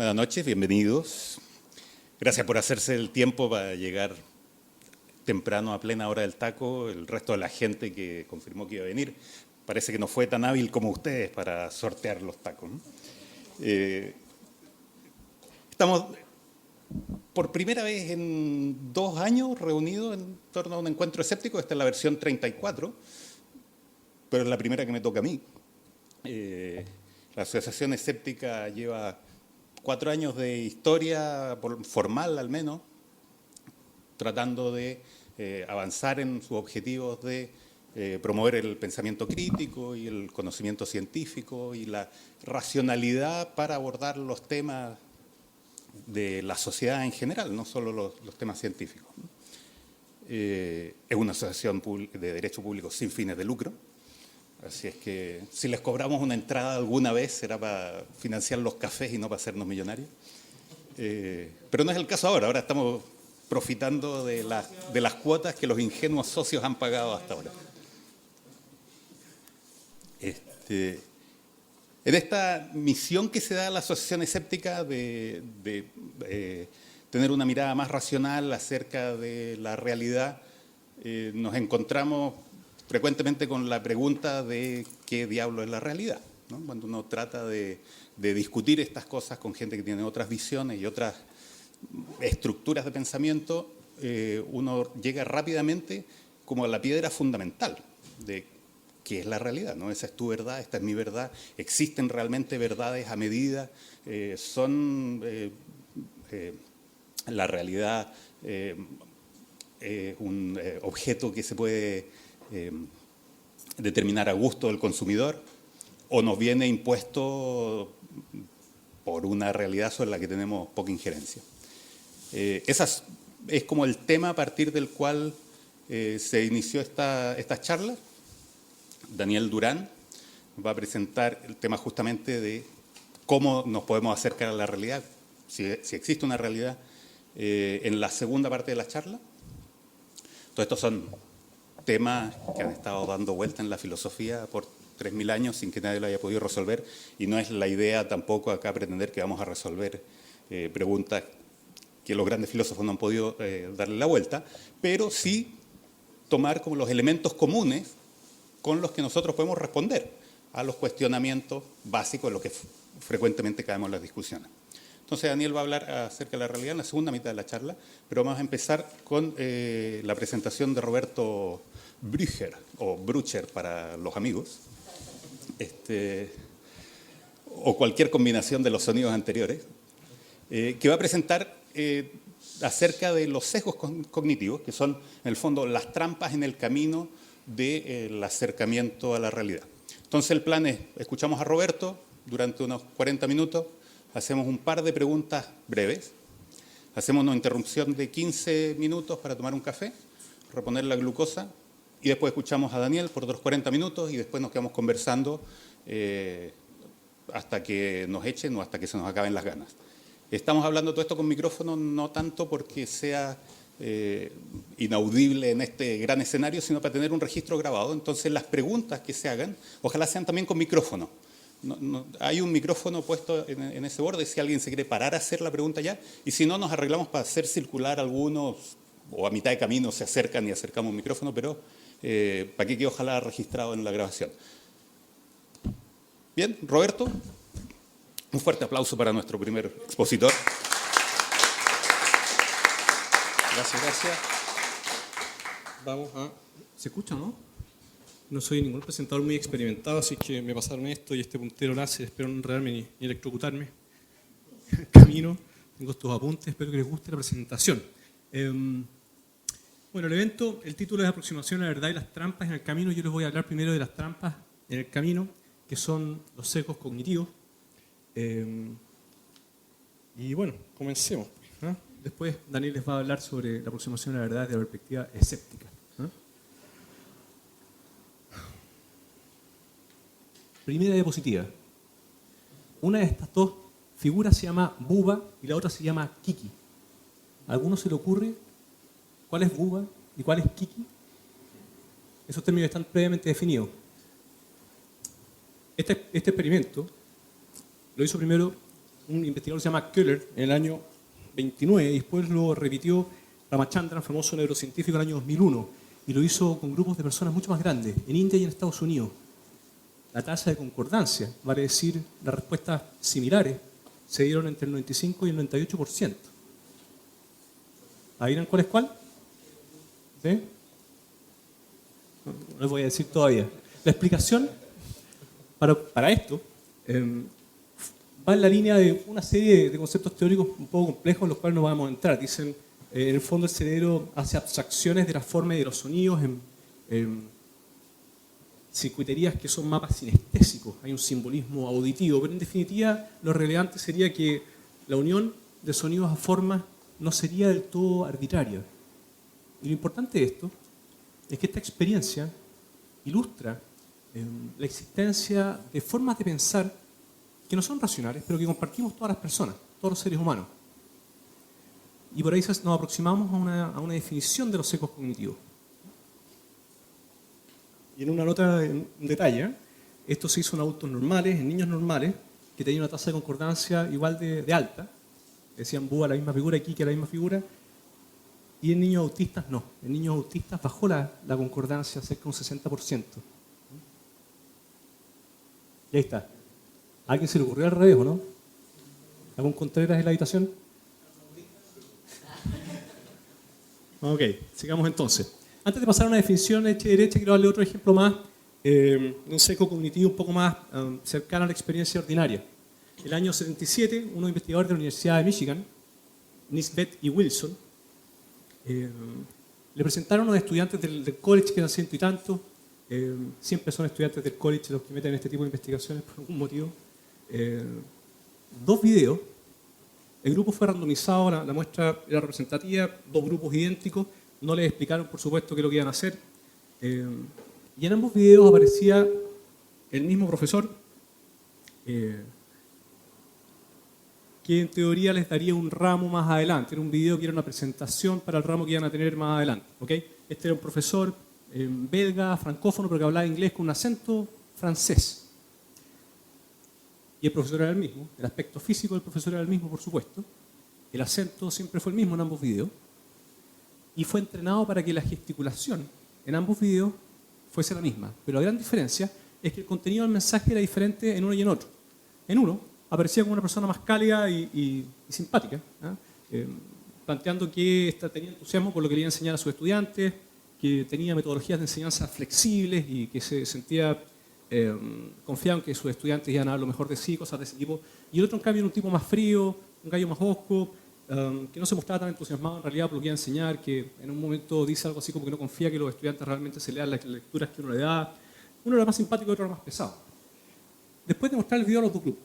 Buenas noches, bienvenidos. Gracias por hacerse el tiempo para llegar temprano a plena hora del taco. El resto de la gente que confirmó que iba a venir parece que no fue tan hábil como ustedes para sortear los tacos, ¿no? Estamos por primera vez en 2 años reunidos en torno a un encuentro escéptico. Esta es la versión 34, pero es la primera que me toca a mí. La Asociación Escéptica lleva 4 años de historia, formal al menos, tratando de avanzar en sus objetivos de promover el pensamiento crítico y el conocimiento científico y la racionalidad para abordar los temas de la sociedad en general, no solo los temas científicos. Es una asociación de derecho público sin fines de lucro. Así es que si les cobramos una entrada alguna vez será para financiar los cafés y no para hacernos millonarios. Pero no es el caso ahora. Ahora estamos profitando de las cuotas que los ingenuos socios han pagado hasta ahora. En esta misión que se da a la Asociación Escéptica de tener una mirada más racional acerca de la realidad, nos encontramos frecuentemente con la pregunta de qué diablo es la realidad, ¿no? Cuando uno trata de discutir estas cosas con gente que tiene otras visiones y otras estructuras de pensamiento, uno llega rápidamente como a la piedra fundamental de qué es la realidad, ¿no? Esa es tu verdad, esta es mi verdad, existen realmente verdades a medida, la realidad es un objeto que se puede determinar a gusto del consumidor o nos viene impuesto por una realidad sobre la que tenemos poca injerencia. Ese es como el tema a partir del cual se inició esta charla. Daniel Durán va a presentar el tema justamente de cómo nos podemos acercar a la realidad, si existe una realidad, en la segunda parte de la charla. Todos estos son temas que han estado dando vuelta en la filosofía por 3.000 años sin que nadie lo haya podido resolver, y no es la idea tampoco acá pretender que vamos a resolver preguntas que los grandes filósofos no han podido darle la vuelta, pero sí tomar como los elementos comunes con los que nosotros podemos responder a los cuestionamientos básicos en los que frecuentemente caemos en las discusiones. Entonces Daniel va a hablar acerca de la realidad en la segunda mitad de la charla, pero vamos a empezar con la presentación de Roberto Brücher, o Brucher para los amigos, o cualquier combinación de los sonidos anteriores, que va a presentar acerca de los sesgos cognitivos, que son en el fondo las trampas en el camino del acercamiento a la realidad. Entonces el plan es, escuchamos a Roberto durante unos 40 minutos, hacemos un par de preguntas breves, hacemos una interrupción de 15 minutos para tomar un café, reponer la glucosa, y después escuchamos a Daniel por otros 40 minutos y después nos quedamos conversando hasta que nos echen o hasta que se nos acaben las ganas. Estamos hablando todo esto con micrófono, no tanto porque sea inaudible en este gran escenario, sino para tener un registro grabado. Entonces las preguntas que se hagan, ojalá sean también con micrófono. Hay un micrófono puesto en ese borde, si alguien se quiere parar a hacer la pregunta ya, y si no, nos arreglamos para hacer circular algunos, o a mitad de camino se acercan y acercamos un micrófono, pero para que quede ojalá registrado en la grabación. Bien, Roberto, un fuerte aplauso para nuestro primer expositor. Gracias. Vamos a... ¿Se escucha, no? No soy ningún presentador muy experimentado, así que me pasaron esto y este puntero láser, espero no enredarme ni electrocutarme. Camino, tengo estos apuntes, espero que les guste la presentación. Bueno, el evento, el título es Aproximación a la verdad y las trampas en el camino. Yo les voy a hablar primero de las trampas en el camino, que son los sesgos cognitivos. Y bueno, comencemos, ¿no? Después Daniel les va a hablar sobre la aproximación a la verdad desde la perspectiva escéptica. Primera diapositiva. Una de estas dos figuras se llama Buba y la otra se llama Kiki. ¿A alguno se le ocurre cuál es Buba y cuál es Kiki? Esos términos están previamente definidos. Este experimento lo hizo primero un investigador que se llama Köhler en el año 29 y después lo repitió Ramachandran, famoso neurocientífico, en el año 2001, y lo hizo con grupos de personas mucho más grandes, en India y en Estados Unidos. La tasa de concordancia, vale decir, las respuestas similares, se dieron entre el 95 y el 98%. ¿Adivinan cuál es cuál? ¿Sí? No les voy a decir todavía. La explicación para esto va en la línea de una serie de conceptos teóricos un poco complejos en los cuales no vamos a entrar. Dicen, en el fondo el cerebro hace abstracciones de la forma y de los sonidos en circuiterías que son mapas sinestésicos. Hay un simbolismo auditivo, pero en definitiva lo relevante sería que la unión de sonidos a formas no sería del todo arbitraria. Y lo importante de esto es que esta experiencia ilustra la existencia de formas de pensar que no son racionales, pero que compartimos todas las personas, todos los seres humanos. Y por ahí nos aproximamos a una definición de los ecos cognitivos. Y en una nota, un detalle, esto se hizo en adultos normales, en niños normales, que tenían una tasa de concordancia igual de alta. Decían Búa la misma figura, Kike la misma figura. Y en niños autistas no. En niños autistas bajó la concordancia cerca de un 60%. Y ahí está. ¿A alguien se le ocurrió al revés o no? ¿Algún Contreras en la habitación? Ok, sigamos entonces. Antes de pasar a una definición hecha-derecha, quiero darle otro ejemplo más de un seco cognitivo un poco más cercano a la experiencia ordinaria. El año 77, unos investigadores de la Universidad de Michigan, Nisbet y Wilson, le presentaron a los estudiantes del college, que eran 100 y tantos, siempre son estudiantes del college los que meten este tipo de investigaciones por algún motivo, 2 videos. El grupo fue randomizado, la muestra era representativa, 2 grupos idénticos, no les explicaron por supuesto qué es lo que iban a hacer, y en ambos videos aparecía el mismo profesor, que en teoría les daría un ramo más adelante. Era un video que era una presentación para el ramo que iban a tener más adelante. ¿Okay? Este era un profesor belga, francófono, pero que hablaba inglés con un acento francés. Y el profesor era el mismo, el aspecto físico del profesor era el mismo, por supuesto. El acento siempre fue el mismo en ambos videos. Y fue entrenado para que la gesticulación en ambos videos fuese la misma. Pero la gran diferencia es que el contenido del mensaje era diferente en uno y en otro. En uno aparecía como una persona más cálida y simpática, planteando que tenía entusiasmo por lo que le iba a enseñar a sus estudiantes, que tenía metodologías de enseñanza flexibles y que se sentía confiado en que sus estudiantes iban a dar lo mejor de sí, cosas de ese tipo. Y el otro, en cambio, era un tipo más frío, un gallo más hosco, que no se mostraba tan entusiasmado en realidad por lo que iba a enseñar, que en un momento dice algo así como que no confía que los estudiantes realmente se lean las lecturas que uno le da. Uno era más simpático y otro era más pesado. Después de mostrar el video a los 2 grupos,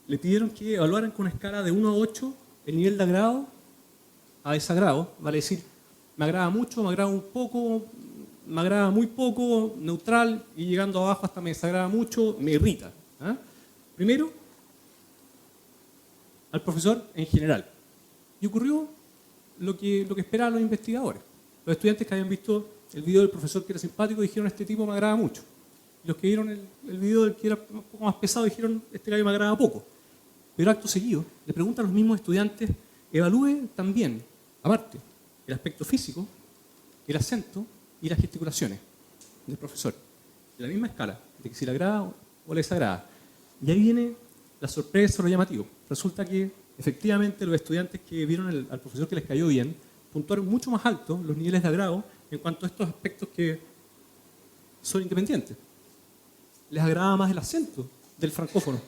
le pidieron que evaluaran con una escala de 1 a 8 el nivel de agrado a desagrado, vale decir, me agrada mucho, me agrada un poco, me agrada muy poco, neutral, y llegando abajo hasta me desagrada mucho, me irrita. Primero, al profesor en general. Y ocurrió lo que esperaban los investigadores. Los estudiantes que habían visto el video del profesor que era simpático dijeron, este tipo me agrada mucho. Y los que vieron el video del que era un poco más pesado dijeron, este gallo me agrada poco. Pero acto seguido, le preguntan a los mismos estudiantes, evalúe también, aparte, el aspecto físico, el acento y las gesticulaciones del profesor. En la misma escala, de que si le agrada o le desagrada. Y ahí viene la sorpresa o lo llamativo. Resulta que, efectivamente, los estudiantes que vieron al profesor que les cayó bien, puntuaron mucho más alto los niveles de agrado en cuanto a estos aspectos que son independientes. Les agrada más el acento del francófono.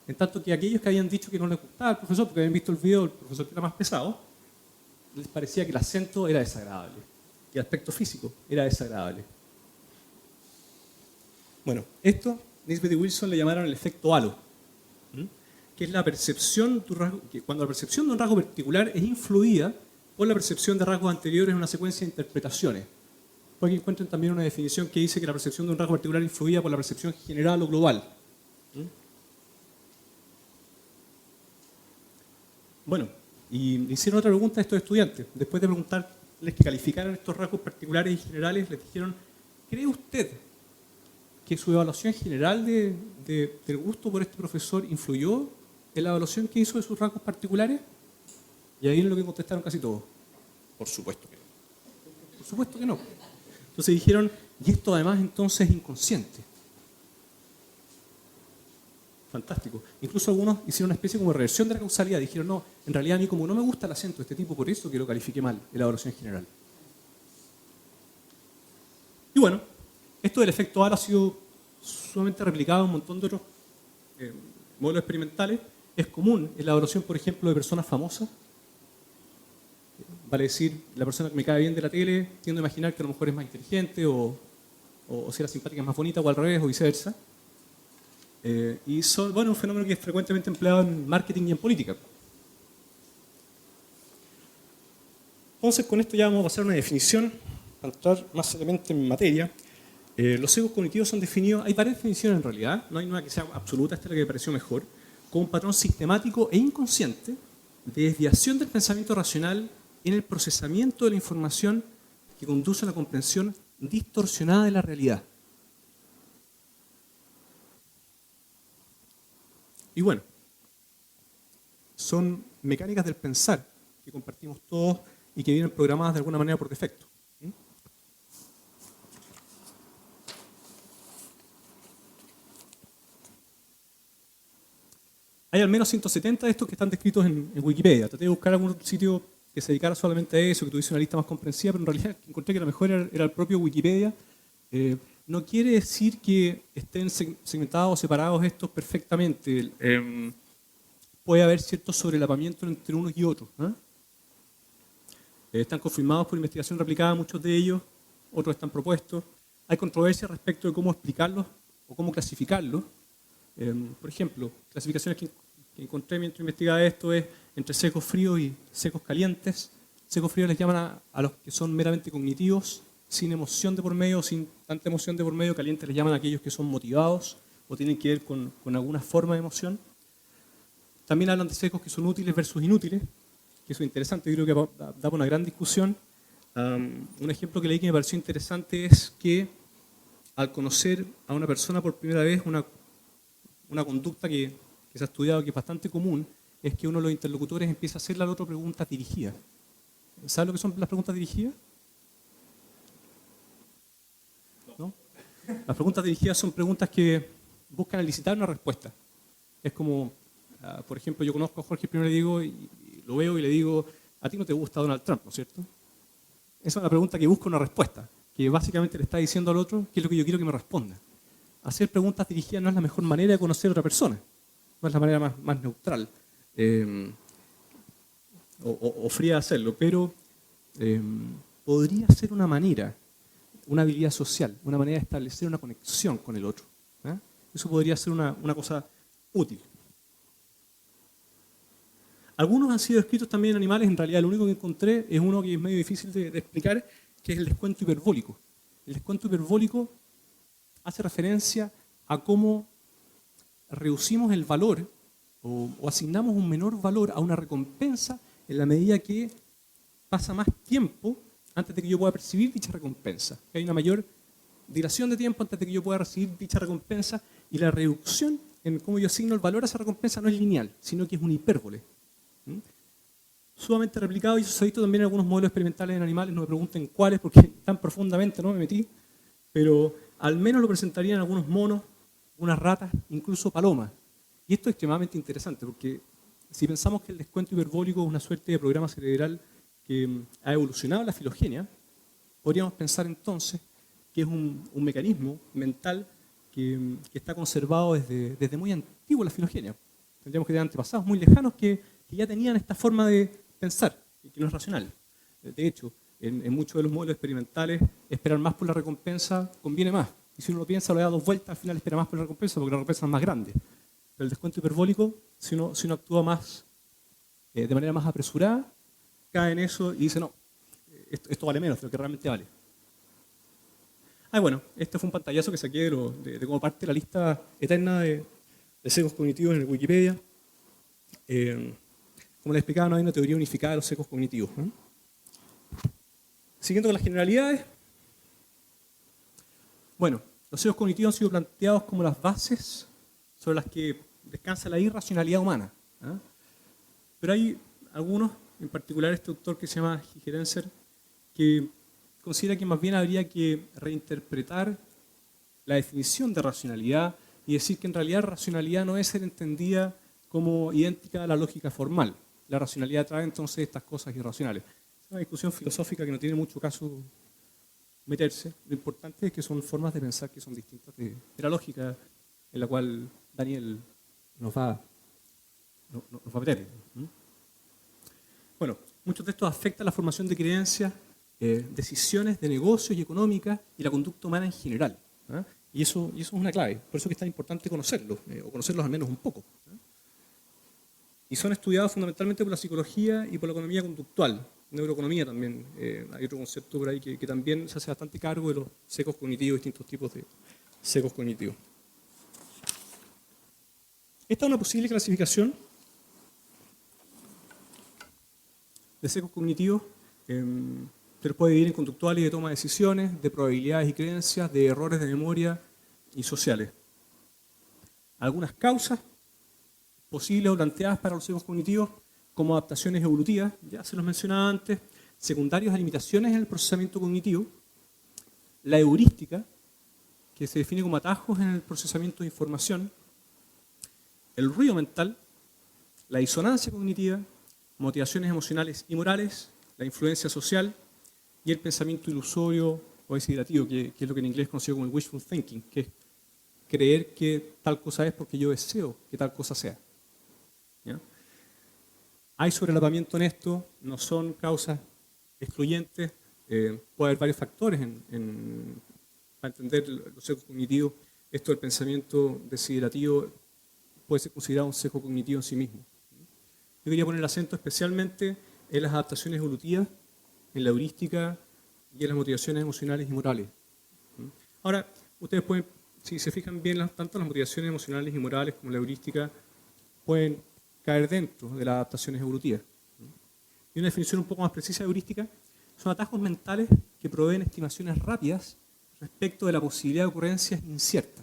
En tanto que aquellos que habían dicho que no les gustaba el profesor, porque habían visto el video del profesor que era más pesado, les parecía que el acento era desagradable y el aspecto físico era desagradable. Bueno, esto Nisbet y Wilson le llamaron el efecto halo, que es la percepción de un rasgo, que cuando la percepción de un rasgo particular es influida por la percepción de rasgos anteriores en una secuencia de interpretaciones. Puede que encuentren también una definición que dice que la percepción de un rasgo particular es influida por la percepción general o global. Bueno, y le hicieron otra pregunta a estos estudiantes. Después de preguntarles que calificaran estos rasgos particulares y generales, les dijeron, ¿cree usted que su evaluación general del gusto por este profesor influyó en la evaluación que hizo de sus rasgos particulares. Y ahí es lo que contestaron casi todos. Por supuesto que no. Por supuesto que no. Entonces dijeron, y esto además entonces es inconsciente. Fantástico. Incluso algunos hicieron una especie como de reversión de la causalidad. Dijeron, no, en realidad a mí como no me gusta el acento de este tipo, por eso que lo califiqué mal en la evaluación general. Y bueno, esto del efecto AR ha sido sumamente replicado en un montón de otros modelos experimentales. Es común en la evaluación, por ejemplo, de personas famosas. Vale decir, la persona que me cae bien de la tele, tiendo a imaginar que a lo mejor es más inteligente o si era simpática es más bonita o al revés o viceversa. Y son, bueno, un fenómeno que es frecuentemente empleado en marketing y en política. Entonces, con esto ya vamos a pasar a una definición para entrar más seriamente en materia. Los sesgos cognitivos son definidos, hay varias definiciones en realidad, no hay una que sea absoluta, esta es la que me pareció mejor, como un patrón sistemático e inconsciente de desviación del pensamiento racional en el procesamiento de la información que conduce a la comprensión distorsionada de la realidad. Y bueno, son mecánicas del pensar que compartimos todos y que vienen programadas de alguna manera por defecto. Hay al menos 170 de estos que están descritos en Wikipedia. Traté de buscar algún sitio que se dedicara solamente a eso, que tuviese una lista más comprensiva, pero en realidad encontré que la mejor era el propio Wikipedia. No quiere decir que estén segmentados o separados estos perfectamente. Puede haber cierto sobrelapamiento entre unos y otros. Están confirmados por investigación replicada, muchos de ellos, otros están propuestos. Hay controversia respecto de cómo explicarlos o cómo clasificarlos. Por ejemplo, clasificaciones que encontré mientras investigaba esto es entre secos fríos y secos calientes. Secos fríos les llaman a los que son meramente cognitivos, sin emoción de por medio, sin tanta emoción de por medio. Calientes les llaman a aquellos que son motivados o tienen que ver con alguna forma de emoción. También hablan de secos que son útiles versus inútiles, que eso es interesante, yo creo que da para una gran discusión. Un ejemplo que leí que me pareció interesante es que al conocer a una persona por primera vez, una conducta que se ha estudiado, que es bastante común, es que uno de los interlocutores empieza a hacerle al otro preguntas dirigidas. ¿Sabe lo que son las preguntas dirigidas? ¿No? Las preguntas dirigidas son preguntas que buscan elicitar una respuesta. Es como, por ejemplo, yo conozco a Jorge primero, le digo, y lo veo y le digo, a ti no te gusta Donald Trump, ¿no es cierto? Esa es una pregunta que busca una respuesta, que básicamente le está diciendo al otro qué es lo que yo quiero que me responda. Hacer preguntas dirigidas no es la mejor manera de conocer a otra persona, no es la manera más neutral o fría de hacerlo, pero podría ser una manera, una habilidad social, una manera de establecer una conexión con el otro. Eso podría ser una cosa útil. Algunos han sido escritos también en animales, en realidad el único que encontré es uno que es medio difícil de explicar, que es el descuento hiperbólico. El descuento hiperbólico hace referencia a cómo reducimos el valor o asignamos un menor valor a una recompensa en la medida que pasa más tiempo antes de que yo pueda percibir dicha recompensa. Hay una mayor dilación de tiempo antes de que yo pueda recibir dicha recompensa y la reducción en cómo yo asigno el valor a esa recompensa no es lineal, sino que es una hipérbole. Sumamente replicado y eso se ha visto también en algunos modelos experimentales en animales, no me pregunten cuáles porque tan profundamente no me metí, pero al menos lo presentarían algunos monos, unas ratas, incluso palomas. Y esto es extremadamente interesante porque si pensamos que el descuento hiperbólico es una suerte de programa cerebral que ha evolucionado en la filogenia, podríamos pensar entonces que es un mecanismo mental que está conservado desde muy antiguo en la filogenia. Tendríamos que tener antepasados muy lejanos que ya tenían esta forma de pensar, y que no es racional. De hecho, en muchos de los modelos experimentales, esperar más por la recompensa conviene más. Y si uno lo piensa, lo da dos vueltas, al final espera más por la recompensa porque la recompensa es más grande. Pero el descuento hiperbólico, si uno actúa más, de manera más apresurada, cae en eso y dice, no, esto vale menos de lo que realmente vale. Bueno, este fue un pantallazo que saqué de como parte de la lista eterna de sesgos cognitivos en el Wikipedia. Como les explicaba, no hay una teoría unificada de los sesgos cognitivos. Siguiendo con las generalidades. Bueno, Los sesgos cognitivos han sido planteados como las bases sobre las que descansa la irracionalidad humana. Pero hay algunos, en particular este autor que se llama Gigerenzer, que considera que más bien habría que reinterpretar la definición de racionalidad y decir que en realidad racionalidad no es ser entendida como idéntica a la lógica formal. La racionalidad trae entonces estas cosas irracionales. Es una discusión filosófica que no tiene mucho caso meterse. Lo importante es que son formas de pensar que son distintas de la lógica en la cual Daniel nos va a meter. Bueno, muchos de estos afectan la formación de creencias, decisiones de negocios y económicas y la conducta humana en general. Y eso es una clave. Por eso que es tan importante conocerlos, o conocerlos al menos un poco. Y son estudiados fundamentalmente por la psicología y por la economía conductual. Neuroeconomía también. Hay otro concepto por ahí que también se hace bastante cargo de los sesgos cognitivos, distintos tipos de sesgos cognitivos. Esta es una posible clasificación de sesgos cognitivos. Se los puede dividir en conductuales y de toma de decisiones, de probabilidades y creencias, de errores de memoria y sociales. Algunas causas posibles o planteadas para los sesgos cognitivos como adaptaciones evolutivas, ya se los mencionaba antes, secundarios a limitaciones en el procesamiento cognitivo, la heurística, que se define como atajos en el procesamiento de información, el ruido mental, la disonancia cognitiva, motivaciones emocionales y morales, la influencia social y el pensamiento ilusorio o desiderativo, que es lo que en inglés es conocido como el wishful thinking, que es creer que tal cosa es porque yo deseo que tal cosa sea. ¿Ya? Hay sobrelapamiento en esto, no son causas excluyentes, puede haber varios factores para entender los sesgos cognitivos. Esto del pensamiento desiderativo puede ser considerado un sesgo cognitivo en sí mismo. Yo quería poner el acento especialmente en las adaptaciones evolutivas, en la heurística y en las motivaciones emocionales y morales. Ahora, ustedes pueden, si se fijan bien, tanto las motivaciones emocionales y morales como la heurística pueden caer dentro de las adaptaciones evolutivas. Y una definición un poco más precisa de heurística son atajos mentales que proveen estimaciones rápidas respecto de la posibilidad de ocurrencias inciertas.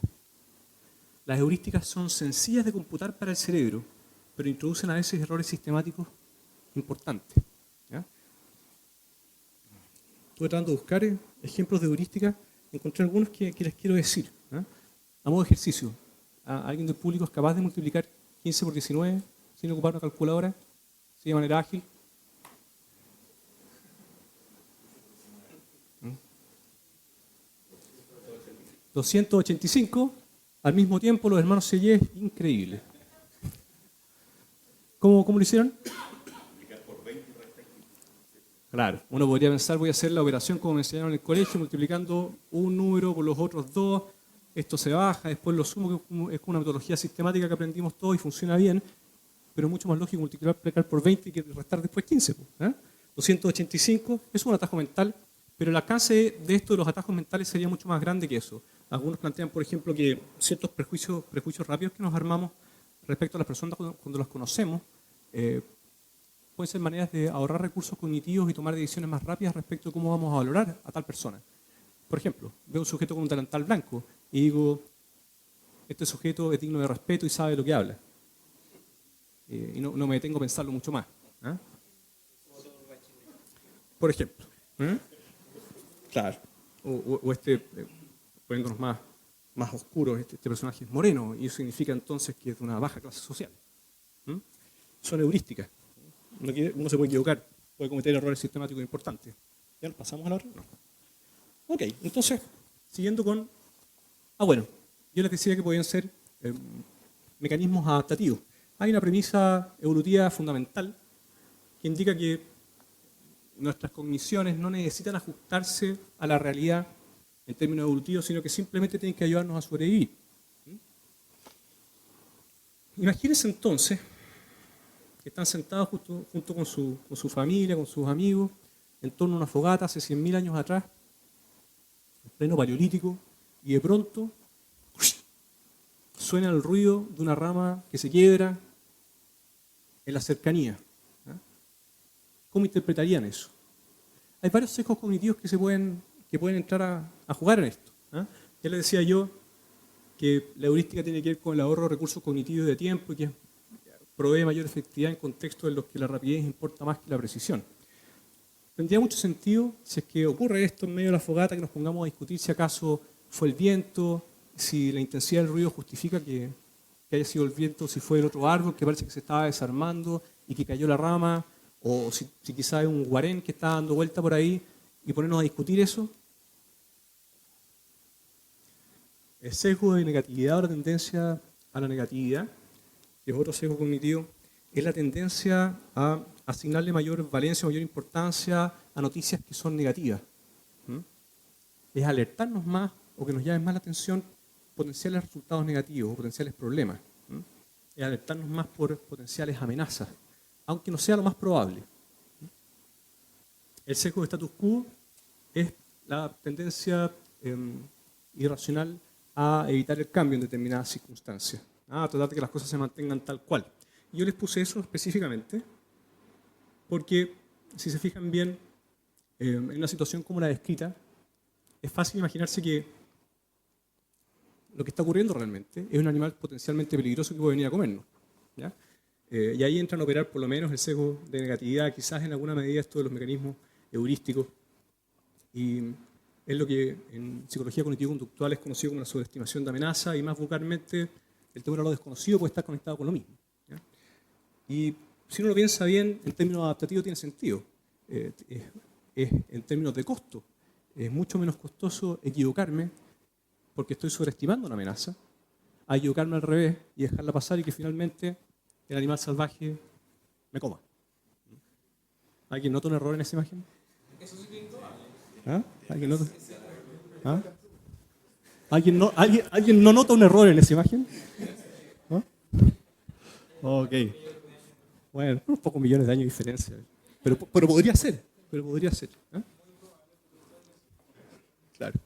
Las heurísticas son sencillas de computar para el cerebro, pero introducen a veces errores sistemáticos importantes. ¿Ya? Estuve tratando de buscar ejemplos de heurística, encontré algunos que les quiero decir. A modo de ejercicio, ¿alguien del público es capaz de multiplicar 15 por 19 sin ocupar una calculadora? ¿Sí, de manera ágil? $285, al mismo tiempo los hermanos Sellés, increíble. ¿Cómo lo hicieron? Claro, uno podría pensar, voy a hacer la operación como me enseñaron en el colegio, multiplicando un número por los otros dos, esto se baja, después lo sumo, que es una metodología sistemática que aprendimos todos y funciona bien, pero es mucho más lógico multiplicar por 20 que restar después 15. 285 es un atajo mental, pero el alcance de esto de los atajos mentales sería mucho más grande que eso. Algunos plantean, por ejemplo, que ciertos prejuicios rápidos que nos armamos respecto a las personas cuando las conocemos, pueden ser maneras de ahorrar recursos cognitivos y tomar decisiones más rápidas respecto a cómo vamos a valorar a tal persona. Por ejemplo, veo un sujeto con un delantal blanco y digo, este sujeto es digno de respeto y sabe lo que habla. Y no me detengo a pensarlo mucho más. Por ejemplo. Claro. O poniéndonos más oscuros, este personaje es moreno y eso significa entonces que es de una baja clase social. Son heurísticas. Uno se puede equivocar, puede cometer errores sistemáticos importantes. ¿Ya nos pasamos a la hora? No. Ok, entonces, siguiendo con... bueno, yo les decía que podían ser mecanismos adaptativos. Hay una premisa evolutiva fundamental que indica que nuestras cogniciones no necesitan ajustarse a la realidad en términos evolutivos, sino que simplemente tienen que ayudarnos a sobrevivir. Imagínense entonces que están sentados junto con su familia, con sus amigos, en torno a una fogata hace 100.000 años atrás, en pleno paleolítico, y de pronto suena el ruido de una rama que se quiebra en la cercanía. ¿Cómo interpretarían eso? Hay varios sesgos cognitivos que pueden entrar a jugar en esto. Ya les decía yo que la heurística tiene que ver con el ahorro de recursos cognitivos y de tiempo y que provee mayor efectividad en contextos en los que la rapidez importa más que la precisión. Tendría mucho sentido si es que ocurre esto en medio de la fogata, que nos pongamos a discutir si acaso fue el viento, si la intensidad del ruido justifica que haya sido el viento, si fue el otro árbol que parece que se estaba desarmando y que cayó la rama, o si quizás es un guarén que está dando vuelta por ahí, y ponernos a discutir eso. El sesgo de negatividad o la tendencia a la negatividad, que es otro sesgo cognitivo, es la tendencia a asignarle mayor valencia, mayor importancia a noticias que son negativas. Es alertarnos más o que nos llamen más la atención potenciales resultados negativos o potenciales problemas. Es alertarnos más por potenciales amenazas, aunque no sea lo más probable. El sesgo de status quo es la tendencia irracional a evitar el cambio en determinadas circunstancias, a tratar de que las cosas se mantengan tal cual. Y yo les puse eso específicamente porque, si se fijan bien, en una situación como la descrita, es fácil imaginarse que lo que está ocurriendo realmente es un animal potencialmente peligroso que puede venir a comernos, ¿ya? Y ahí entran a operar por lo menos el sesgo de negatividad, quizás en alguna medida esto de los mecanismos heurísticos, y es lo que en psicología cognitivo-conductual es conocido como la sobreestimación de amenaza, y más vulgarmente el temor a lo desconocido puede estar conectado con lo mismo, ¿ya? Y si uno lo piensa bien, en términos adaptativos tiene sentido. En términos de costo, es mucho menos costoso equivocarme porque estoy sobreestimando una amenaza, a equivocarme al revés y dejarla pasar y que finalmente el animal salvaje me coma. ¿Alguien nota un error en esa imagen? ¿Ah? ¿Alguien nota? ¿Ah? ¿Alguien no nota un error en esa imagen? ¿Ah? Ok. Bueno, unos pocos millones de años de diferencia. Pero podría ser. ¿Ah? Claro.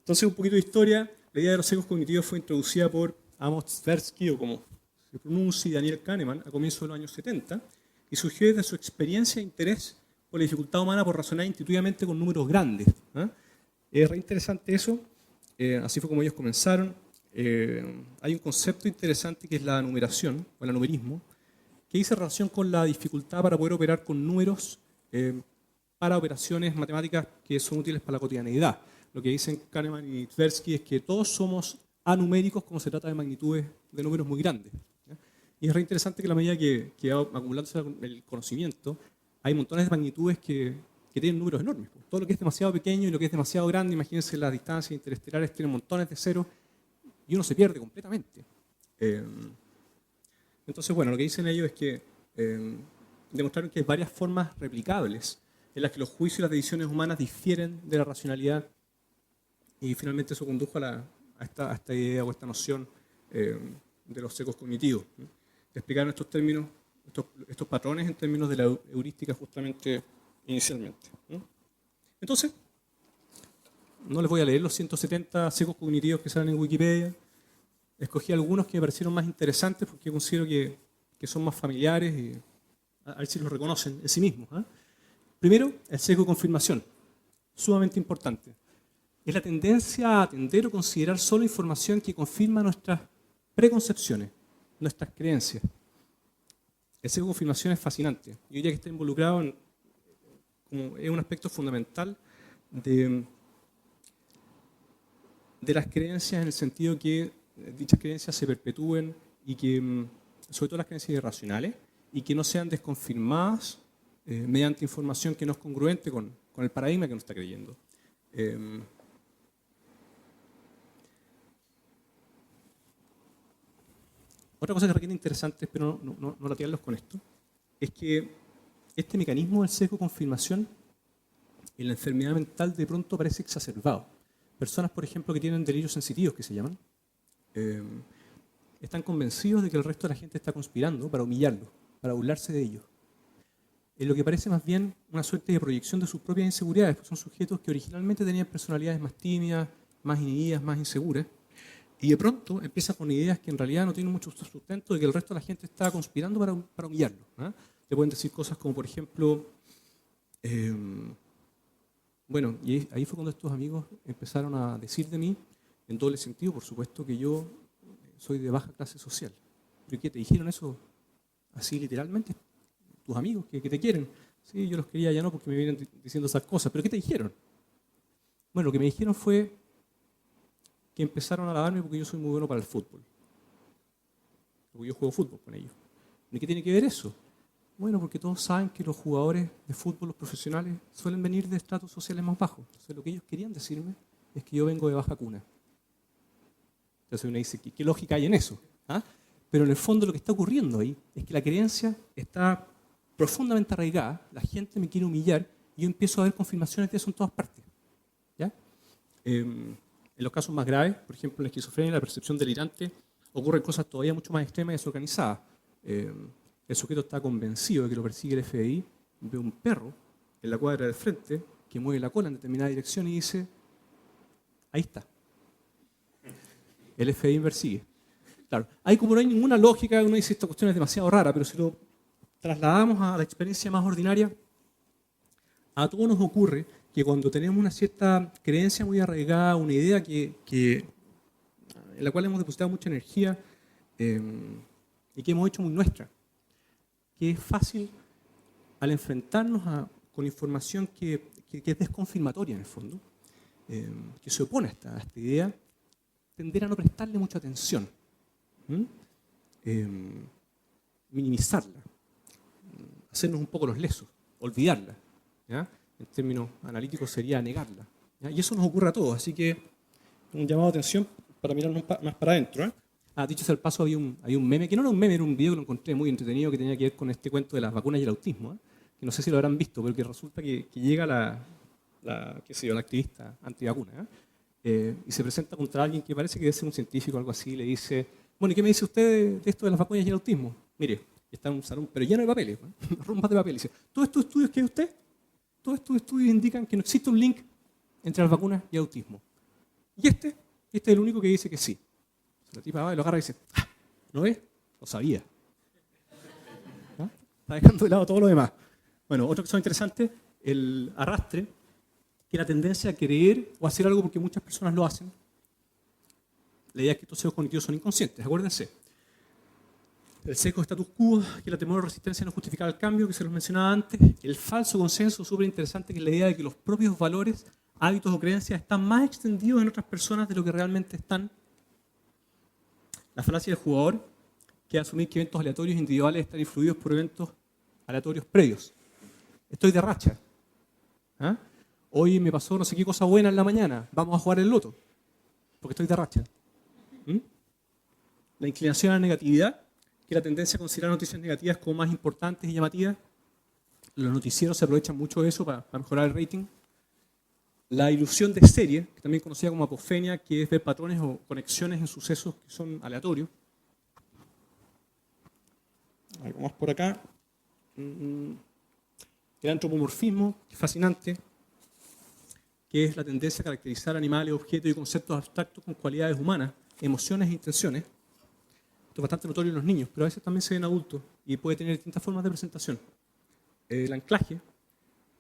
Entonces, un poquito de historia. La idea de los sesgos cognitivos fue introducida por Amos Tversky, o como se pronuncia, y Daniel Kahneman a comienzos de los años 70, y surgió desde su experiencia e interés por la dificultad humana por razonar intuitivamente con números grandes. Es re interesante eso. Así fue como ellos comenzaron. Hay un concepto interesante que es la numeración, o el numerismo, que dice relación con la dificultad para poder operar con números para operaciones matemáticas que son útiles para la cotidianeidad. Lo que dicen Kahneman y Tversky es que todos somos anuméricos cuando se trata de magnitudes de números muy grandes, ¿ya? Y es re interesante que a la medida que va acumulándose el conocimiento, hay montones de magnitudes que tienen números enormes. Todo lo que es demasiado pequeño y lo que es demasiado grande, imagínense, las distancias interestelares tienen montones de ceros y uno se pierde completamente. Entonces, bueno, lo que dicen ellos es que demostraron que hay varias formas replicables en las que los juicios y las decisiones humanas difieren de la racionalidad, y finalmente eso condujo a esta idea o esta noción de los sesgos cognitivos. Explicaron estos términos, estos patrones en términos de la heurística justamente inicialmente. Entonces, no les voy a leer los 170 sesgos cognitivos que salen en Wikipedia. Escogí algunos que me parecieron más interesantes porque considero que son más familiares y a ver si los reconocen en sí mismos. Primero, el sesgo de confirmación, sumamente importante. Es la tendencia a atender o considerar solo información que confirma nuestras preconcepciones, nuestras creencias. El sesgo de confirmación es fascinante. Yo diría que está involucrado es un aspecto fundamental de las creencias, en el sentido que dichas creencias se perpetúen y que, sobre todo las creencias irracionales, y que no sean desconfirmadas mediante información que no es congruente con el paradigma que uno está creyendo. Otra cosa que requiere interesante, espero no latearlos con esto, es que este mecanismo del sesgo de confirmación en la enfermedad mental de pronto parece exacerbado. Personas, por ejemplo, que tienen delirios sensitivos, que se llaman, están convencidos de que el resto de la gente está conspirando para humillarlos, para burlarse de ellos. En lo que parece más bien una suerte de proyección de sus propias inseguridades, pues son sujetos que originalmente tenían personalidades más tímidas, más inhibidas, más inseguras, y de pronto empiezan con ideas que en realidad no tienen mucho sustento de que el resto de la gente está conspirando para humillarlos. Te pueden decir cosas como, por ejemplo, Bueno, y ahí fue cuando estos amigos empezaron a decir de mí, en doble sentido, por supuesto, que yo soy de baja clase social. ¿Pero qué, te dijeron eso así literalmente? ¿Tus amigos que te quieren? Sí, yo los quería ya no porque me vienen diciendo esas cosas. ¿Pero qué te dijeron? Bueno, lo que me dijeron fue que empezaron a alabarme porque yo soy muy bueno para el fútbol. Porque yo juego fútbol con ellos. ¿Y qué tiene que ver eso? Bueno, porque todos saben que los jugadores de fútbol, los profesionales, suelen venir de estratos sociales más bajos. Entonces, lo que ellos querían decirme es que yo vengo de baja cuna. Entonces uno dice, ¿qué lógica hay en eso? ¿Ah? Pero en el fondo lo que está ocurriendo ahí es que la creencia está profundamente arraigada, la gente me quiere humillar y yo empiezo a ver confirmaciones de eso en todas partes. ¿Ya? En los casos más graves, por ejemplo en la esquizofrenia, la percepción delirante, ocurren cosas todavía mucho más extremas y desorganizadas. El sujeto está convencido de que lo persigue el FBI, ve un perro en la cuadra del frente que mueve la cola en determinada dirección y dice, ahí está. El FBI me persigue. Claro, ahí como no hay ninguna lógica, uno dice esta cuestión es demasiado rara, pero si lo trasladamos a la experiencia más ordinaria, a todos nos ocurre que cuando tenemos una cierta creencia muy arraigada, una idea en la cual hemos depositado mucha energía y que hemos hecho muy nuestra, que es fácil al enfrentarnos con información que es desconfirmatoria en el fondo, que se opone a esta idea, tender a no prestarle mucha atención, minimizarla, hacernos un poco los lesos, olvidarla. ¿Ya? En términos analíticos sería negarla. ¿Ya? Y eso nos ocurre a todos, así que un llamado de atención para mirarnos más para adentro. ¿Eh? Dicho sea el paso, había un meme, que no era un meme, era un video que lo encontré muy entretenido que tenía que ver con este cuento de las vacunas y el autismo, que no sé si lo habrán visto, pero que resulta que llega la activista antivacuna, y se presenta contra alguien que parece que debe ser un científico o algo así, y le dice, bueno, ¿y qué me dice usted de esto de las vacunas y el autismo? Mire, está en un salón, pero lleno de papeles, rumbas de papeles. Dice, ¿todos estos estudios que hay usted? Todos estos estudios indican que no existe un link entre las vacunas y el autismo. Y este es el único que dice que sí. La tipa va y lo agarra y dice, ¿no ves? Lo sabía. ¿Ah? Está dejando de lado todo lo demás. Bueno, otra cosa interesante, el arrastre, que es la tendencia a creer o hacer algo porque muchas personas lo hacen. La idea es que estos sesgos cognitivos son inconscientes, acuérdense. El sesgo status quo, que la temor o resistencia a no justificar el cambio, que se los mencionaba antes. El falso consenso, súper interesante, que es la idea de que los propios valores, hábitos o creencias están más extendidos en otras personas de lo que realmente están. La falacia del jugador, que es asumir que eventos aleatorios individuales están influidos por eventos aleatorios previos. Estoy de racha. ¿Ah? Hoy me pasó no sé qué cosa buena en la mañana, vamos a jugar el loto, porque estoy de racha. La inclinación a la negatividad, que es la tendencia a considerar noticias negativas como más importantes y llamativas. Los noticieros se aprovechan mucho de eso para mejorar el rating. La ilusión de serie, que también conocida como apofenia, que es ver patrones o conexiones en sucesos que son aleatorios. Algo más por acá. El antropomorfismo, que es fascinante, que es la tendencia a caracterizar animales, objetos y conceptos abstractos con cualidades humanas, emociones e intenciones. Esto es bastante notorio en los niños, pero a veces también se ve en adultos y puede tener distintas formas de presentación. El anclaje,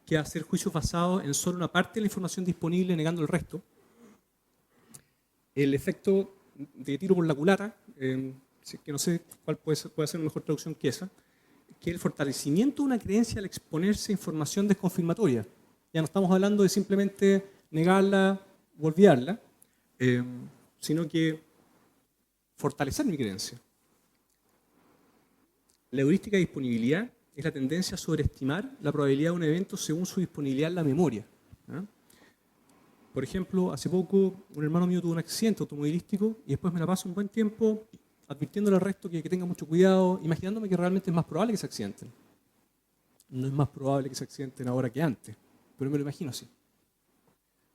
que es hacer juicios basados en solo una parte de la información disponible, negando el resto. El efecto de tiro por la culata, que no sé cuál puede ser una mejor traducción que esa, que es el fortalecimiento de una creencia al exponerse a información desconfirmatoria. Ya no estamos hablando de simplemente negarla o olvidarla, sino que fortalecer mi creencia. La heurística de disponibilidad es la tendencia a sobreestimar la probabilidad de un evento según su disponibilidad en la memoria. Por ejemplo, hace poco un hermano mío tuvo un accidente automovilístico y después me la paso un buen tiempo advirtiéndole al resto que tenga mucho cuidado, imaginándome que realmente es más probable que se accidenten. No es más probable que se accidenten ahora que antes, pero me lo imagino así.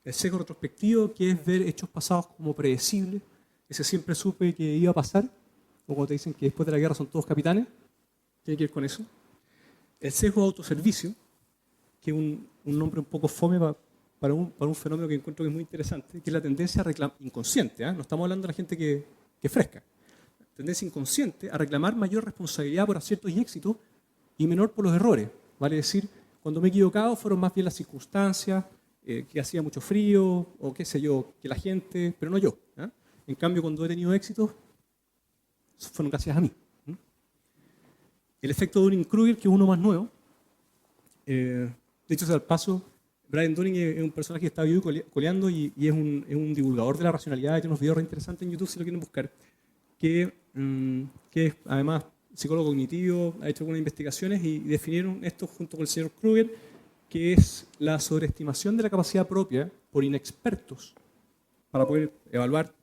El sesgo retrospectivo, que es ver hechos pasados como predecibles, ese siempre supe que iba a pasar, o cuando te dicen que después de la guerra son todos capitanes, tiene que ver con eso. El sesgo de autoservicio, que es un nombre un poco fome para un fenómeno que encuentro que es muy interesante, que es la tendencia a reclamar, inconsciente, no estamos hablando de la gente que es fresca, tendencia inconsciente a reclamar mayor responsabilidad por aciertos y éxitos y menor por los errores. Vale decir, cuando me he equivocado fueron más bien las circunstancias, que hacía mucho frío, o qué sé yo, que la gente, pero no yo. ¿Ah? En cambio, cuando he tenido éxitos, fueron gracias a mí. El efecto Dunning-Kruger, que es uno más nuevo, dicho sea al paso, Brian Dunning es un personaje que está vivo y coleando y es un divulgador de la racionalidad, tiene unos videos re interesantes en YouTube si lo quieren buscar, que es además psicólogo cognitivo, ha hecho algunas investigaciones y definieron esto junto con el señor Kruger, que es la sobreestimación de la capacidad propia por inexpertos para poder evaluar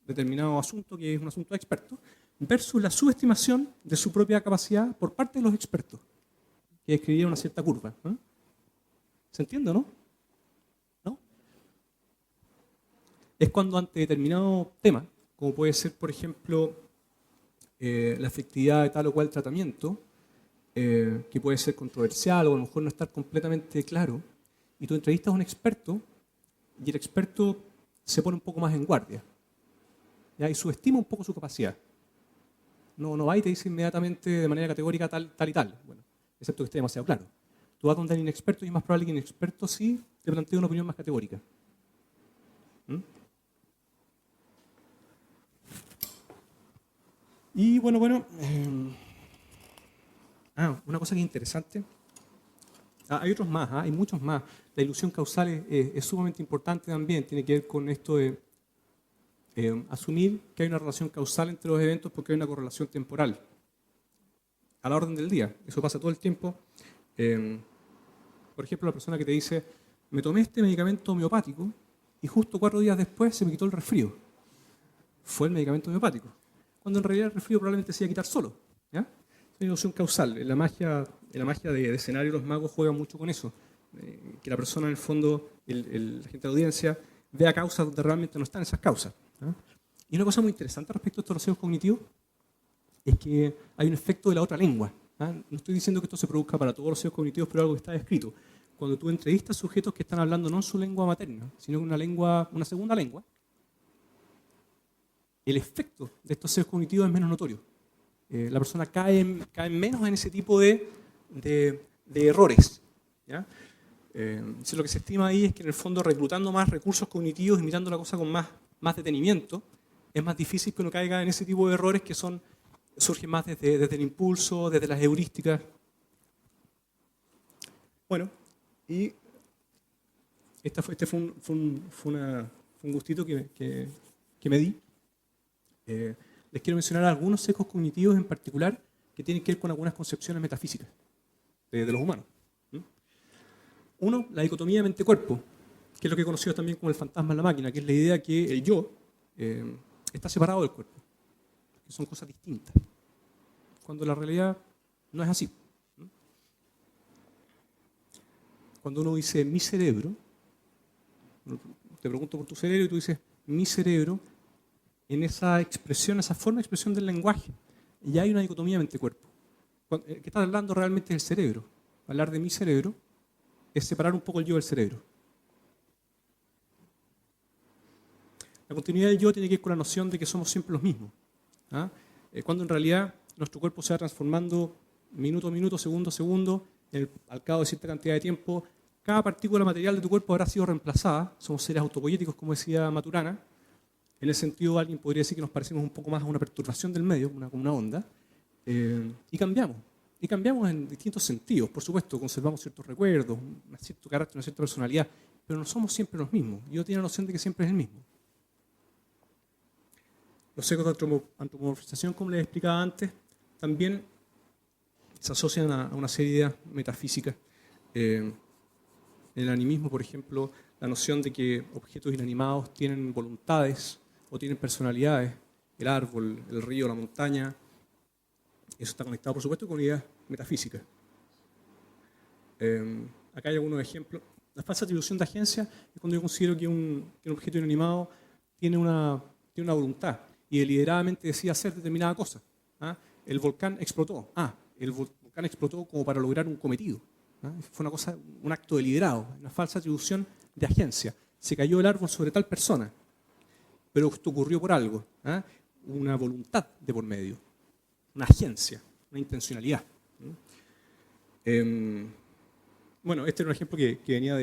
determinado asunto, que es un asunto de expertos, versus la subestimación de su propia capacidad por parte de los expertos, que describían una cierta curva. ¿No? ¿Se entiende, no? ¿No? Es cuando ante determinado tema, como puede ser, por ejemplo, la efectividad de tal o cual tratamiento, que puede ser controversial o a lo mejor no estar completamente claro, y tú entrevistas a un experto y el experto se pone un poco más en guardia, ¿ya? Y subestima un poco su capacidad. No va y te dice inmediatamente de manera categórica tal y tal, bueno, excepto que esté demasiado claro. Tú vas donde el inexperto y es más probable que el inexperto sí te plantee una opinión más categórica. ¿Mm? Y bueno, una cosa que es interesante. Hay otros más, hay muchos más. La ilusión causal es sumamente importante también. Tiene que ver con esto de asumir que hay una relación causal entre los eventos porque hay una correlación temporal. A la orden del día. Eso pasa todo el tiempo. Por ejemplo, la persona que te dice, me tomé este medicamento homeopático y justo 4 días después se me quitó el resfrío. Fue el medicamento homeopático. Cuando en realidad el resfrío probablemente se iba a quitar solo. ¿Ya? Es una ilusión causal. En la magia de escenario los magos juegan mucho con eso. Que la persona en el fondo, la gente de la audiencia, vea causas donde realmente no están esas causas. ¿Ya? Y una cosa muy interesante respecto a estos procesos cognitivos es que hay un efecto de la otra lengua. ¿Ah? No estoy diciendo que esto se produzca para todos los procesos cognitivos, pero algo que está descrito. Cuando tú entrevistas sujetos que están hablando no en su lengua materna, sino en una segunda lengua, el efecto de estos procesos cognitivos es menos notorio. La persona cae menos en ese tipo de errores. ¿Ya? Lo que se estima ahí es que en el fondo reclutando más recursos cognitivos y mirando la cosa con más detenimiento, es más difícil que uno caiga en ese tipo de errores que surgen más desde el impulso, desde las heurísticas. Bueno, y este fue un gustito que me di. Les quiero mencionar algunos sesgos cognitivos en particular que tienen que ver con algunas concepciones metafísicas de los humanos. Uno, la dicotomía mente-cuerpo, que es lo que he conocido también como el fantasma en la máquina, que es la idea que el yo está separado del cuerpo, que son cosas distintas, cuando la realidad no es así. Cuando uno dice mi cerebro, te pregunto por tu cerebro y tú dices mi cerebro, en esa expresión, esa forma de expresión del lenguaje, ya hay una dicotomía mente-cuerpo. ¿Qué está hablando realmente del cerebro? Hablar de mi cerebro es separar un poco el yo del cerebro. La continuidad del yo tiene que ver con la noción de que somos siempre los mismos. ¿Ah? Cuando en realidad nuestro cuerpo se va transformando minuto a minuto, segundo a segundo, al cabo de cierta cantidad de tiempo, cada partícula material de tu cuerpo habrá sido reemplazada. Somos seres autopoyéticos, como decía Maturana. En ese sentido, alguien podría decir que nos parecemos un poco más a una perturbación del medio, como una onda, y cambiamos. Y cambiamos en distintos sentidos. Por supuesto, conservamos ciertos recuerdos, un cierto carácter, una cierta personalidad, pero no somos siempre los mismos. Yo tengo la noción de que siempre es el mismo. Los sesgos de antropomorfización, como les explicaba antes, también se asocian a una serie de ideas metafísicas. En el animismo, por ejemplo, la noción de que objetos inanimados tienen voluntades o tienen personalidades, el árbol, el río, la montaña, eso está conectado, por supuesto, con ideas metafísicas. Acá hay algunos ejemplos. La falsa atribución de agencia es cuando yo considero que un objeto inanimado tiene una voluntad y deliberadamente decide hacer determinada cosa. ¿Ah? El volcán explotó. El volcán explotó como para lograr un cometido. ¿Ah? Fue un acto deliberado, una falsa atribución de agencia. Se cayó el árbol sobre tal persona, pero esto ocurrió por algo. ¿Ah? Una voluntad de por medio, una agencia, una intencionalidad. Bueno, este era un ejemplo que venía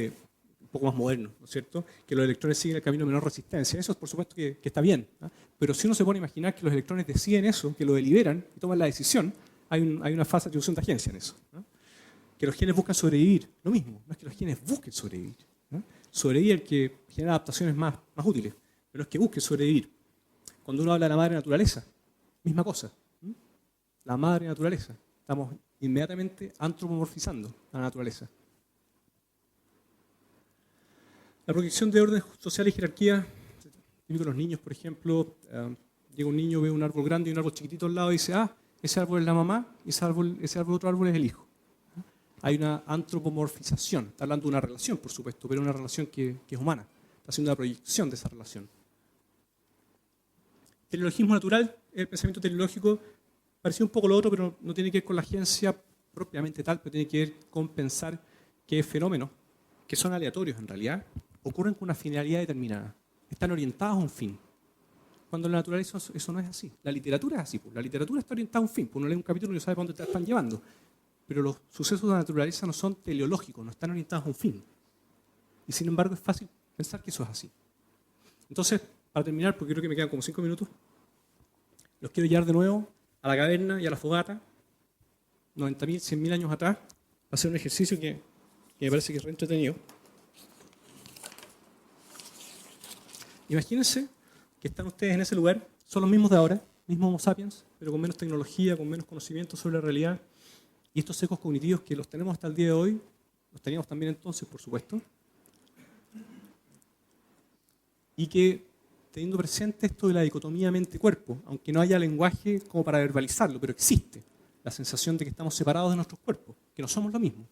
un poco más moderno, ¿no es cierto? Que los electrones siguen el camino de menor resistencia. Eso, por supuesto, que está bien. ¿Ah? Pero si uno se pone a imaginar que los electrones deciden eso, que lo deliberan y toman la decisión, hay una falsa atribución de agencia en eso. ¿Ah? Que los genes buscan sobrevivir. Lo mismo, no es que los genes busquen sobrevivir. ¿Ah? Sobrevivir es el que genera adaptaciones más útiles, pero es que busque sobrevivir. Cuando uno habla de la madre naturaleza, misma cosa. ¿Mm? La madre naturaleza. Estamos inmediatamente antropomorfizando a la naturaleza. La proyección de orden social y jerarquía, típico de los niños, por ejemplo, llega un niño, ve un árbol grande y un árbol chiquitito al lado y dice, ese árbol es la mamá y ese otro árbol es el hijo. Hay una antropomorfización, está hablando de una relación, por supuesto, pero una relación que es humana, está haciendo una proyección de esa relación. Teleologismo natural, el pensamiento teleológico, parecía un poco lo otro, pero no tiene que ver con la agencia propiamente tal, pero tiene que ver con pensar que fenómenos, que son aleatorios en realidad, ocurren con una finalidad determinada, están orientados a un fin. Cuando en la naturaleza eso no es así. La literatura es así, pues. La literatura está orientada a un fin, pues uno lee un capítulo y no sabe para dónde te están llevando. Pero los sucesos de la naturaleza no son teleológicos, no están orientados a un fin. Y sin embargo es fácil pensar que eso es así. Entonces, para terminar, porque creo que me quedan como 5 minutos, los quiero llevar de nuevo a la caverna y a la fogata, 90.000, 100.000 años atrás, para hacer un ejercicio que me parece que es re entretenido. Imagínense que están ustedes en ese lugar, son los mismos de ahora, mismos Homo sapiens, pero con menos tecnología, con menos conocimiento sobre la realidad. Y estos sesgos cognitivos que los tenemos hasta el día de hoy, los teníamos también entonces, por supuesto. Y que, teniendo presente esto de la dicotomía mente-cuerpo, aunque no haya lenguaje como para verbalizarlo, pero existe la sensación de que estamos separados de nuestros cuerpos, que no somos lo mismo.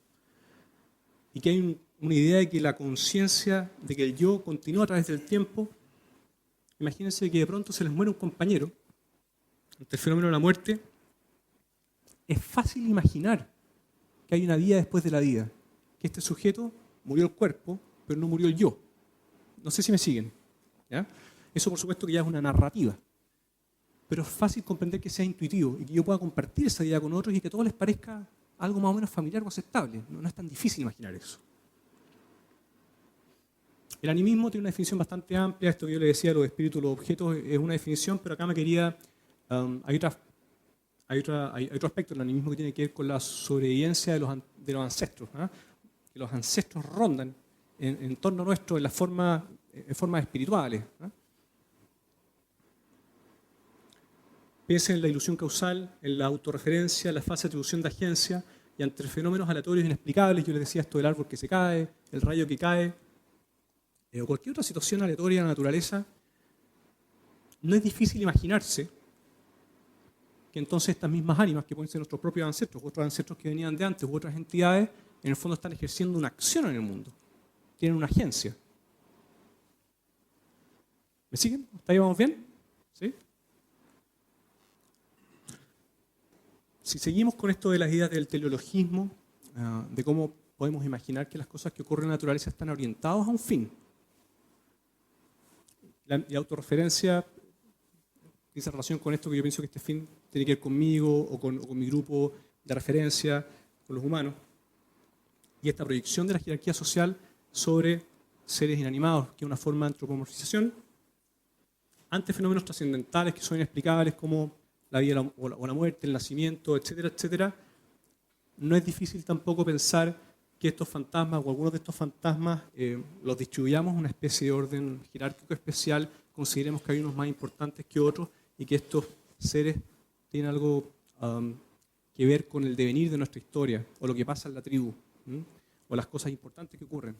Y que hay una idea de que la conciencia, de que el yo continúa a través del tiempo. Imagínense que de pronto se les muere un compañero, ante el fenómeno de la muerte. Es fácil imaginar que hay una vida después de la vida, que este sujeto murió el cuerpo, pero no murió el yo. No sé si me siguen. ¿Ya? Eso, por supuesto, que ya es una narrativa. Pero es fácil comprender que sea intuitivo y que yo pueda compartir esa idea con otros y que a todos les parezca algo más o menos familiar o aceptable. No es tan difícil imaginar eso. El animismo tiene una definición bastante amplia. Esto que yo le decía, los espíritus, los objetos, es una definición, pero acá me quería... hay otro aspecto del animismo que tiene que ver con la sobrevivencia de los ancestros. ¿Ah? Que los ancestros rondan en torno nuestro en formas espirituales. ¿Ah? Piensen en la ilusión causal, en la autorreferencia, la falsa atribución de agencia, y ante fenómenos aleatorios inexplicables, yo les decía esto del árbol que se cae, el rayo que cae, o cualquier otra situación aleatoria de la naturaleza, no es difícil imaginarse que entonces estas mismas ánimas, que pueden ser nuestros propios ancestros, otros ancestros que venían de antes, u otras entidades, en el fondo están ejerciendo una acción en el mundo, tienen una agencia. ¿Me siguen? ¿Hasta ahí vamos bien? ¿Sí? Si seguimos con esto de las ideas del teleologismo, de cómo podemos imaginar que las cosas que ocurren en la naturaleza están orientadas a un fin. La autorreferencia dice relación con esto que yo pienso que este fin tiene que ver conmigo o con mi grupo de referencia, con los humanos. Y esta proyección de la jerarquía social sobre seres inanimados, que es una forma de antropomorfización, ante fenómenos trascendentales que son inexplicables como la vida o la muerte, el nacimiento, etcétera, etcétera. No es difícil tampoco pensar que estos fantasmas o algunos de estos fantasmas los distribuyamos en una especie de orden jerárquico especial, consideremos que hay unos más importantes que otros y que estos seres tienen algo que ver con el devenir de nuestra historia o lo que pasa en la tribu, o las cosas importantes que ocurren.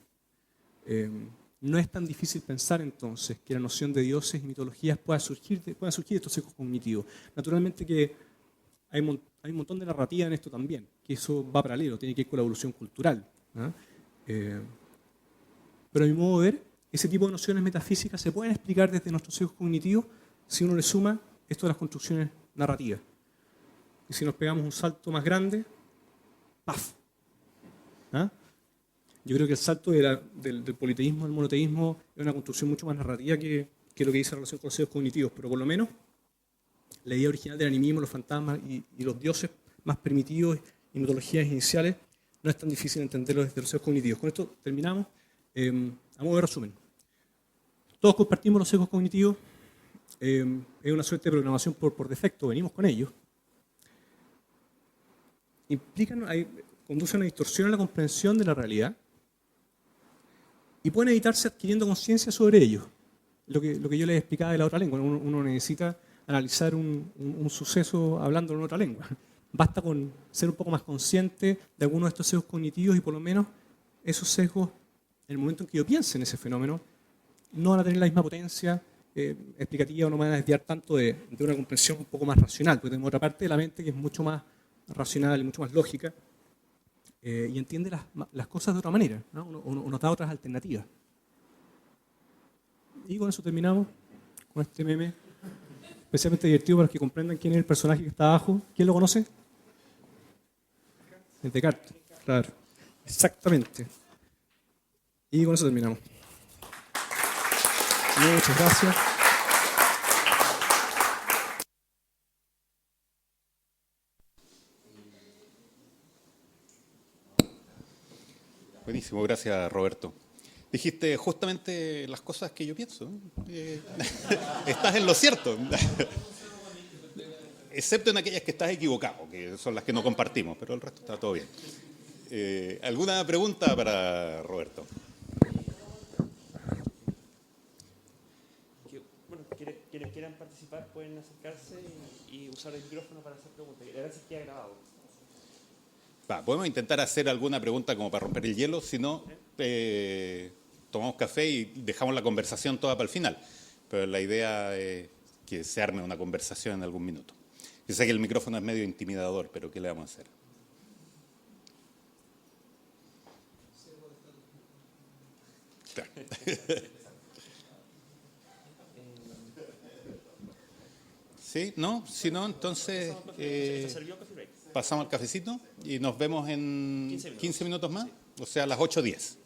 No es tan difícil pensar entonces que la noción de dioses y mitologías puedan surgir de estos sesgos cognitivos. Naturalmente que hay un montón de narrativa en esto también, que eso va paralelo, tiene que ver con la evolución cultural. ¿Ah? Pero a mi modo de ver, ese tipo de nociones metafísicas se pueden explicar desde nuestros sesgos cognitivos si uno le suma esto de las construcciones narrativas. Y si nos pegamos un salto más grande, ¡paf! ¿Ah? Yo creo que el salto del politeísmo al monoteísmo es una construcción mucho más narrativa que lo que dice en relación con los sesgos cognitivos, pero por lo menos la idea original del animismo, los fantasmas y los dioses más primitivos y mitologías iniciales no es tan difícil entenderlo desde los sesgos cognitivos. Con esto terminamos. A modo de resumen, todos compartimos los sesgos cognitivos, es una suerte de programación por defecto, venimos con ellos. Conducen a una distorsión en la comprensión de la realidad y pueden evitarse adquiriendo conciencia sobre ellos. Lo que yo les explicaba de la otra lengua, uno necesita analizar un suceso hablando en otra lengua. Basta con ser un poco más consciente de algunos de estos sesgos cognitivos y por lo menos esos sesgos, en el momento en que yo piense en ese fenómeno, no van a tener la misma potencia explicativa o no me van a desviar tanto de una comprensión un poco más racional, porque tengo otra parte de la mente que es mucho más racional y mucho más lógica y entiende las cosas de otra manera, ¿no? Uno da otras alternativas. Y con eso terminamos, con este meme especialmente divertido para los que comprendan quién es el personaje que está abajo. ¿Quién lo conoce? El Descartes, claro. Exactamente. Y con eso terminamos. Muchas gracias. Buenísimo, gracias Roberto. Dijiste justamente las cosas que yo pienso. Estás en lo cierto. Excepto en aquellas que estás equivocado, que son las que no compartimos, pero el resto está todo bien. ¿Alguna pregunta para Roberto? Bueno, quienes quieran participar pueden acercarse y usar el micrófono para hacer preguntas. Gracias que ha grabado. Podemos intentar hacer alguna pregunta como para romper el hielo, si no, tomamos café y dejamos la conversación toda para el final. Pero la idea es que se arme una conversación en algún minuto. Yo sé que el micrófono es medio intimidador, pero ¿qué le vamos a hacer? Claro. ¿Sí? ¿No? Si no, entonces pasamos al cafecito y nos vemos en 15 minutos más, o sea, a las 8:10.